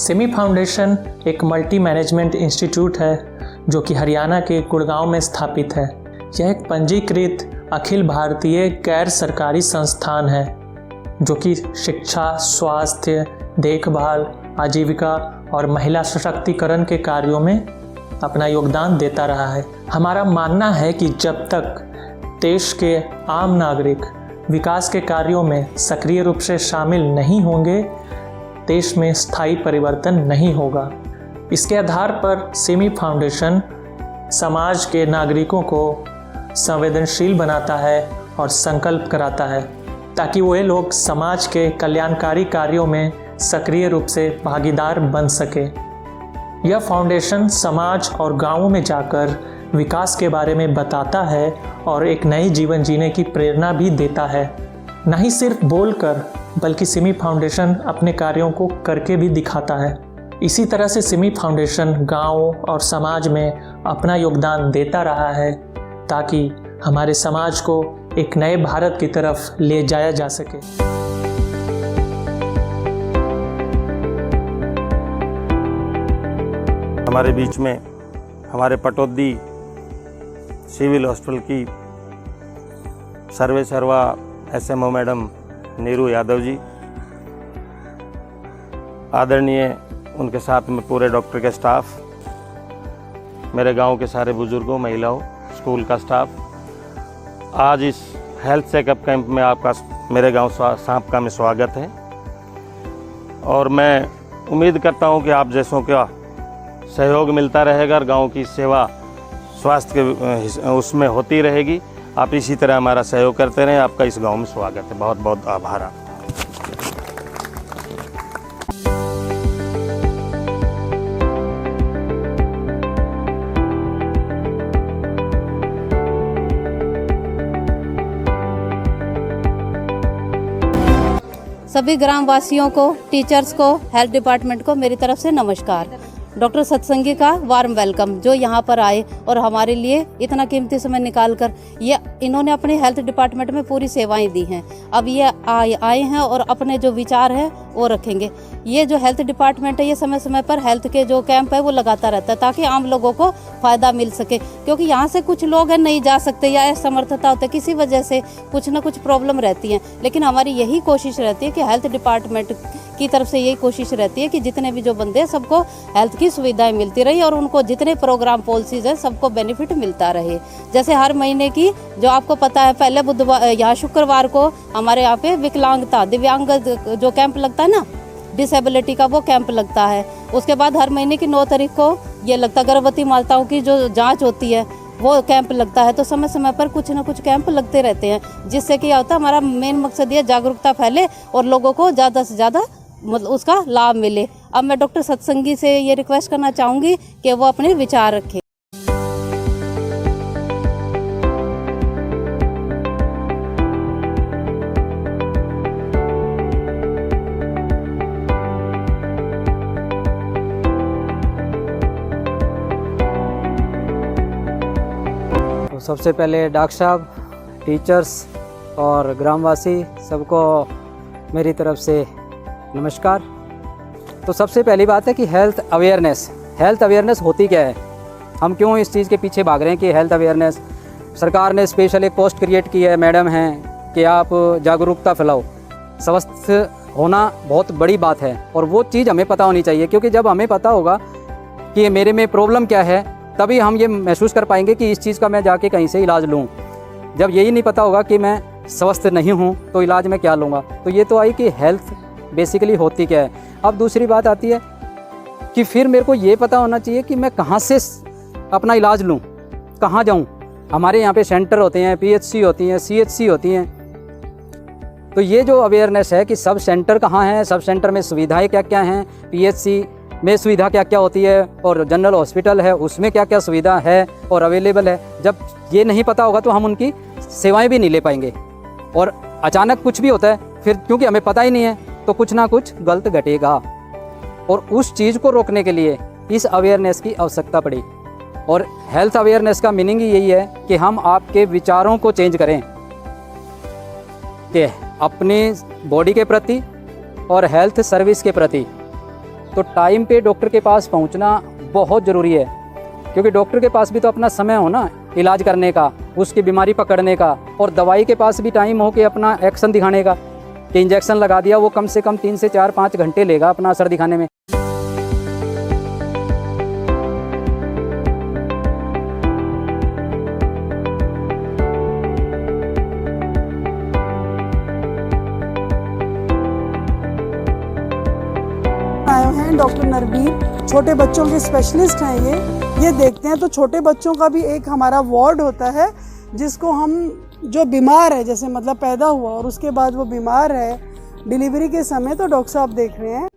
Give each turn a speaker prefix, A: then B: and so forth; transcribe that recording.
A: Simi foundation एक multi management institute है जो कि हरियाणा के गुड़गांव में स्थापित है। यह एक पंजीकृत अखिल भारतीय गैर सरकारी संस्थान है जो कि शिक्षा, स्वास्थ्य, देखभाल, आजीविका और महिला सशक्तिकरण के कार्यों में अपना योगदान देता रहा है। हमारा मानना है कि जब तक देश के आम नागरिक विकास के कार्यों में सक्रिय रूप से शामिल नहीं होंगे, देश में स्थायी परिवर्तन नहीं होगा। इसके आधार पर सिमी फाउंडेशन समाज के नागरिकों को संवेदनशील बनाता है और संकल्प कराता है ताकि वे लोग समाज के कल्याणकारी कार्यों में सक्रिय रूप से भागीदार बन सके। यह फाउंडेशन समाज और गांवों में जाकर विकास के बारे में बताता है और एक नई जीवन जीने की प्रेरणा भी देता है। न ही सिर्फ बोलकर बल्कि सिमी फाउंडेशन अपने कार्यों को करके भी दिखाता है। इसी तरह से सिमी फाउंडेशन गांव और समाज में अपना योगदान देता रहा है ताकि हमारे समाज को एक नए भारत की तरफ ले जाया जा सके।
B: हमारे बीच में हमारे पटौदी सिविल हॉस्पिटल की सर्वे सर्वा SMO मैडम नीरू यादव जी, आदरणीय उनके साथ में पूरे डॉक्टर के स्टाफ, मेरे गांव के सारे बुजुर्गों, महिलाओं, स्कूल का स्टाफ, आज इस हेल्थ चेकअप कैंप में आपका मेरे गांव सांपका में स्वागत है। और मैं उम्मीद करता हूं कि आप जैसों का सहयोग मिलता रहेगा और गांव की सेवा स्वास्थ्य के उसमें होती रहेगी। आप इसी तरह हमारा सहयोग करते रहें। आपका इस गांव में स्वागत है। बहुत बहुत आभार।
C: सभी ग्रामवासियों को, टीचर्स को, हेल्थ डिपार्टमेंट को मेरी तरफ से नमस्कार। डॉक्टर सत्संगी का वार्म वेलकम, जो यहाँ पर आए और हमारे लिए इतना कीमती समय निकाल कर इन्होंने अपने हेल्थ डिपार्टमेंट में पूरी सेवाएं दी हैं। अब ये आए हैं और अपने जो विचार हैं वो रखेंगे। ये जो हेल्थ डिपार्टमेंट है ये समय समय पर हेल्थ के जो कैंप है वो लगाता रहता है ताकि आम लोगों को फ़ायदा मिल सके, क्योंकि यहाँ से कुछ लोग हैं नहीं जा सकते या असमर्थता होता है, किसी वजह से कुछ ना कुछ प्रॉब्लम रहती है। लेकिन हमारी यही कोशिश रहती है कि हेल्थ डिपार्टमेंट की तरफ से यही कोशिश रहती है कि जितने भी जो बंदे हैं सबको हेल्थ की सुविधाएं मिलती रही और उनको जितने प्रोग्राम पॉलिसीज हैं सबको बेनिफिट मिलता रहे। जैसे हर महीने की जो आपको पता है, पहले बुधवार यहाँ शुक्रवार को हमारे यहाँ पे विकलांगता, दिव्यांग जो कैंप लगता है ना, डिसेबिलिटी का वो कैंप लगता है। उसके बाद हर महीने की 9 तारीख को ये लगता है गर्भवती माताओं की जो जाँच होती है वो कैंप लगता है। तो समय समय पर कुछ ना कुछ कैंप लगते रहते हैं, जिससे कि होता है हमारा मेन मकसद ये जागरूकता फैले और लोगों को ज़्यादा से ज़्यादा मतलब उसका लाभ मिले। अब मैं डॉक्टर सत्संगी से ये रिक्वेस्ट करना चाहूँगी कि वो अपने विचार रखें।
D: सबसे पहले डॉक्टर साहब, टीचर्स और ग्रामवासी सबको मेरी तरफ से नमस्कार। तो सबसे पहली बात है कि हेल्थ अवेयरनेस होती क्या है, हम क्यों इस चीज़ के पीछे भाग रहे हैं कि हेल्थ अवेयरनेस। सरकार ने स्पेशल एक पोस्ट क्रिएट की है, मैडम हैं, कि आप जागरूकता फैलाओ। स्वस्थ होना बहुत बड़ी बात है और वो चीज़ हमें पता होनी चाहिए, क्योंकि जब हमें पता होगा कि मेरे में प्रॉब्लम क्या है तभी हम ये महसूस कर पाएंगे कि इस चीज़ का मैं जाके कहीं से इलाज लूँ। जब यही नहीं पता होगा कि मैं स्वस्थ नहीं हूँ तो इलाज में क्या लूँगा। तो ये तो आई कि हेल्थ बेसिकली होती क्या है। अब दूसरी बात आती है कि फिर मेरे को ये पता होना चाहिए कि मैं कहाँ से अपना इलाज लूँ, कहाँ जाऊँ। हमारे यहाँ पे सेंटर होते हैं, PHC होती हैं, CHC होती हैं। तो ये जो अवेयरनेस है कि सब सेंटर कहाँ हैं, सब सेंटर में सुविधाएं क्या क्या हैं, PHC में सुविधा क्या क्या होती है और जनरल हॉस्पिटल है उसमें क्या क्या सुविधा है और अवेलेबल है, जब ये नहीं पता होगा तो हम उनकी सेवाएं भी नहीं ले पाएंगे। और अचानक कुछ भी होता है फिर, क्योंकि हमें पता ही नहीं है, तो कुछ ना कुछ गलत घटेगा। और उस चीज़ को रोकने के लिए इस अवेयरनेस की आवश्यकता पड़ी। और हेल्थ अवेयरनेस का मीनिंग ही यही है कि हम आपके विचारों को चेंज करें कि अपनी बॉडी के प्रति और हेल्थ सर्विस के प्रति तो टाइम पे डॉक्टर के पास पहुंचना बहुत ज़रूरी है, क्योंकि डॉक्टर के पास भी तो अपना समय हो ना इलाज करने का, उसकी बीमारी पकड़ने का, और दवाई के पास भी टाइम हो कि अपना एक्शन दिखाने का, कि इंजेक्शन लगा दिया वो कम से कम 3 से 4-5 घंटे लेगा अपना असर दिखाने में।
E: आए हैं डॉक्टर नरबीर, छोटे बच्चों के स्पेशलिस्ट हैं ये देखते हैं। तो छोटे बच्चों का भी एक हमारा वार्ड होता है जिसको हम, जो बीमार है, जैसे मतलब पैदा हुआ और उसके बाद वो बीमार है डिलीवरी के समय, तो डॉक्टर साहब देख रहे हैं।